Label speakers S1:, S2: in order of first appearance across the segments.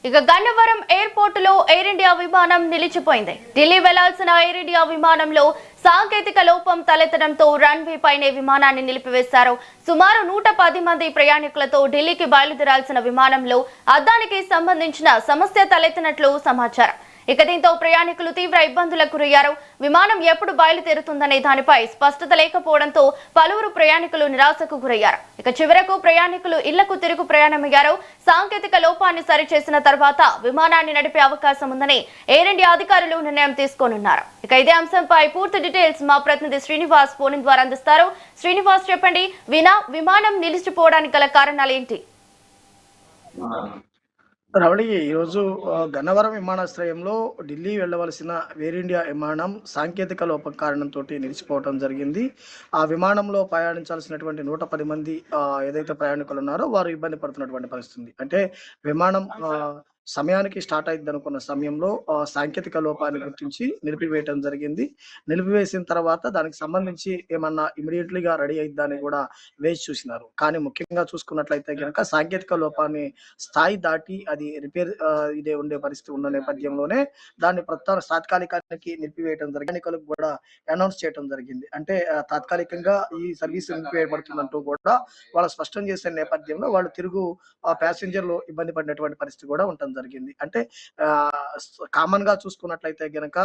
S1: ఇక Gannavaram ఎయిర్పోర్టులో air India విమానం నిలిచిపోయింది. ఢిల్లీ వెళ్లాల్సిన ఎయిర్ ఇండియా విమానంలో సాంకేతిక లోపం తలెత్తడంతో రన్వే పైనే విమానాన్ని నిలిపివేశారు. సుమారు 110 మంది ప్రయాణికులతో ఢిల్లీకి బయలుదేరాల్సిన విమానంలో అద్దానికి సంబంధించిన సమస్య తలెత్తినట్లు సమాచారం. ఇక దీంతో ప్రయాణికులు తీవ్ర ఇబ్బందులకు గురయ్యారు. విమానం ఎప్పుడు బయలుదేరుతుందనే దానిపై స్పష్టత లేకపోవడంతో పలువురు ప్రయాణికులు నిరాశకు గురయ్యారు. ఇక చివరకు ప్రయాణికులు ఇళ్లకు తిరుగు ప్రయాణమయ్యారు. సాంకేతిక లోపాన్ని సరిచేసిన తర్వాత విమానాన్ని నడిపే అవకాశం ఉందని ఎయిర్ ఇండియా అధికారులు నిర్ణయం తీసుకోనున్నారు. ఇక ఇదే అంశంపై పూర్తి డీటెయిల్స్ మా ప్రతినిధి శ్రీనివాస్ ఫోన్ ద్వారా అందిస్తారు. శ్రీనివాస్, చెప్పండి, విమానం నిలిచిపోవడానికి గల కారణాలు ఏంటి?
S2: రవళి, ఈరోజు గన్నవరం విమానాశ్రయంలో ఢిల్లీ వెళ్ళవలసిన ఎయిర్ ఇండియా విమానం సాంకేతిక లోపం కారణంతో నిలిచిపోవడం జరిగింది. ఆ విమానంలో ప్రయాణించాల్సినటువంటి 110 మంది ఏదైతే ప్రయాణికులు ఉన్నారో వారు ఇబ్బంది పడుతున్నటువంటి పరిస్థితి. అంటే విమానం సమయానికి స్టార్ట్ అయింది అనుకున్న సమయంలో సాంకేతిక లోపాన్ని గుర్తించి నిలిపివేయటం జరిగింది. నిలిపివేసిన తర్వాత దానికి సంబంధించి ఏమన్నా ఇమీడియట్లీగా రెడీ అయిద్దా అని కూడా వేచి చూసినారు. కానీ ముఖ్యంగా చూసుకున్నట్లయితే కనుక సాంకేతిక లోపాన్ని స్థాయి దాటి అది రిపేర్ ఇదే ఉండే పరిస్థితి ఉన్న నేపథ్యంలోనే దాన్ని తాత్కాలికానికి నిలిపివేయడం జరిగింది. ఎన్నికలకు కూడా అనౌన్స్ చేయడం జరిగింది. అంటే తాత్కాలికంగా ఈ సర్వీస్ నిలిపివేయబడుతుందంటూ కూడా వాళ్ళు స్పష్టం చేసే నేపథ్యంలో వాళ్ళు తిరుగు ప్యాసింజర్లు ఇబ్బంది పడినటువంటి పరిస్థితి కూడా ఉంటుంది జరిగింది. అంటే కామన్ గా చూసుకున్నట్లయితే గనక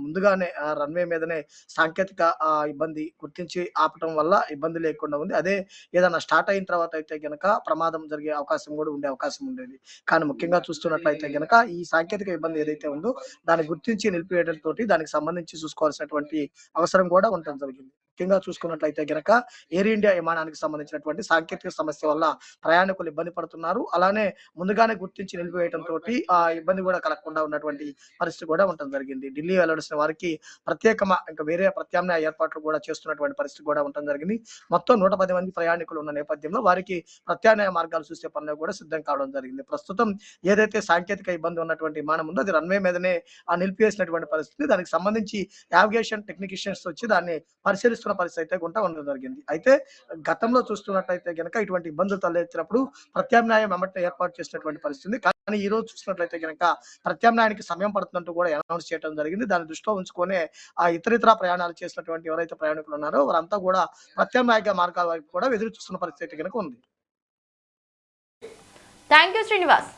S2: ముందుగానే రన్వే మీదనే సాంకేతిక ఇబ్బంది గుర్తించి ఆపటం వల్ల ఇబ్బంది లేకుండా ఉంది. అదే ఏదైనా స్టార్ట్ అయిన తర్వాత అయితే గనక ప్రమాదం జరిగే అవకాశం కూడా ఉండే అవకాశం ఉండేది. కానీ ముఖ్యంగా చూస్తున్నట్లయితే గనక ఈ సాంకేతిక ఇబ్బంది ఏదైతే ఉందో దాన్ని గుర్తించి నిలిపివేయడంతో దానికి సంబంధించి చూసుకోవాల్సినటువంటి అవసరం కూడా ఉండటం జరిగింది. ముఖ్యంగా చూసుకున్నట్లయితే గనక ఎయిర్ ఇండియా విమానానికి సంబంధించినటువంటి సాంకేతిక సమస్య వల్ల ప్రయాణికులు ఇబ్బంది పడుతున్నారు. అలానే ముందుగానే గుర్తించి నిలిపివేయడంతో ఆ ఇబ్బంది కూడా కలగకుండా ఉన్నటువంటి పరిస్థితి కూడా ఉండటం జరిగింది. ఢిల్లీ వెళ్లాల్సిన వారికి ఇంకా వేరే ప్రత్యామ్నాయ ఏర్పాట్లు కూడా చేస్తున్నటువంటి పరిస్థితి కూడా ఉండటం జరిగింది. మొత్తం 110 మంది ప్రయాణికులు ఉన్న నేపథ్యంలో వారికి ప్రత్యామ్నాయ మార్గాలు చూసే పనులు కూడా సిద్ధం కావడం జరిగింది. ప్రస్తుతం ఏదైతే సాంకేతిక ఇబ్బంది ఉన్నటువంటి విమానం ఉందో అది రన్వే మీదనే నిలిపివేసినటువంటి పరిస్థితి. దానికి సంబంధించి నావిగేషన్ టెక్నీషియన్స్ వచ్చి దాన్ని పరిశీలిస్తున్న పరిస్థితి అయితే ఉండడం జరిగింది. అయితే గతంలో చూస్తున్నట్లయితే గనక ఇటువంటి ఇబ్బందులు తలెత్తినప్పుడు ప్రత్యామ్నాయం వెంటనే ఏర్పాటు చేసినటువంటి పరిస్థితి. కానీ ఈ రోజు చూసినట్లయితే గనక ప్రత్యామ్నాయానికి సమయం పడుతుందంటూ కూడా అనౌన్స్ చేయడం జరిగింది. దాన్ని దృష్టిలో ఉంచుకొని ఇతర ప్రయాణాలు చేసినటువంటి ఎవరైతే ప్రయాణికులు ఉన్నారో వారంతా కూడా ప్రత్యామ్నాయ మార్గాల వైపు కూడా ఎదురు చూస్తున్న పరిస్థితి కనుక ఉంది.
S1: Thank you Srinivas.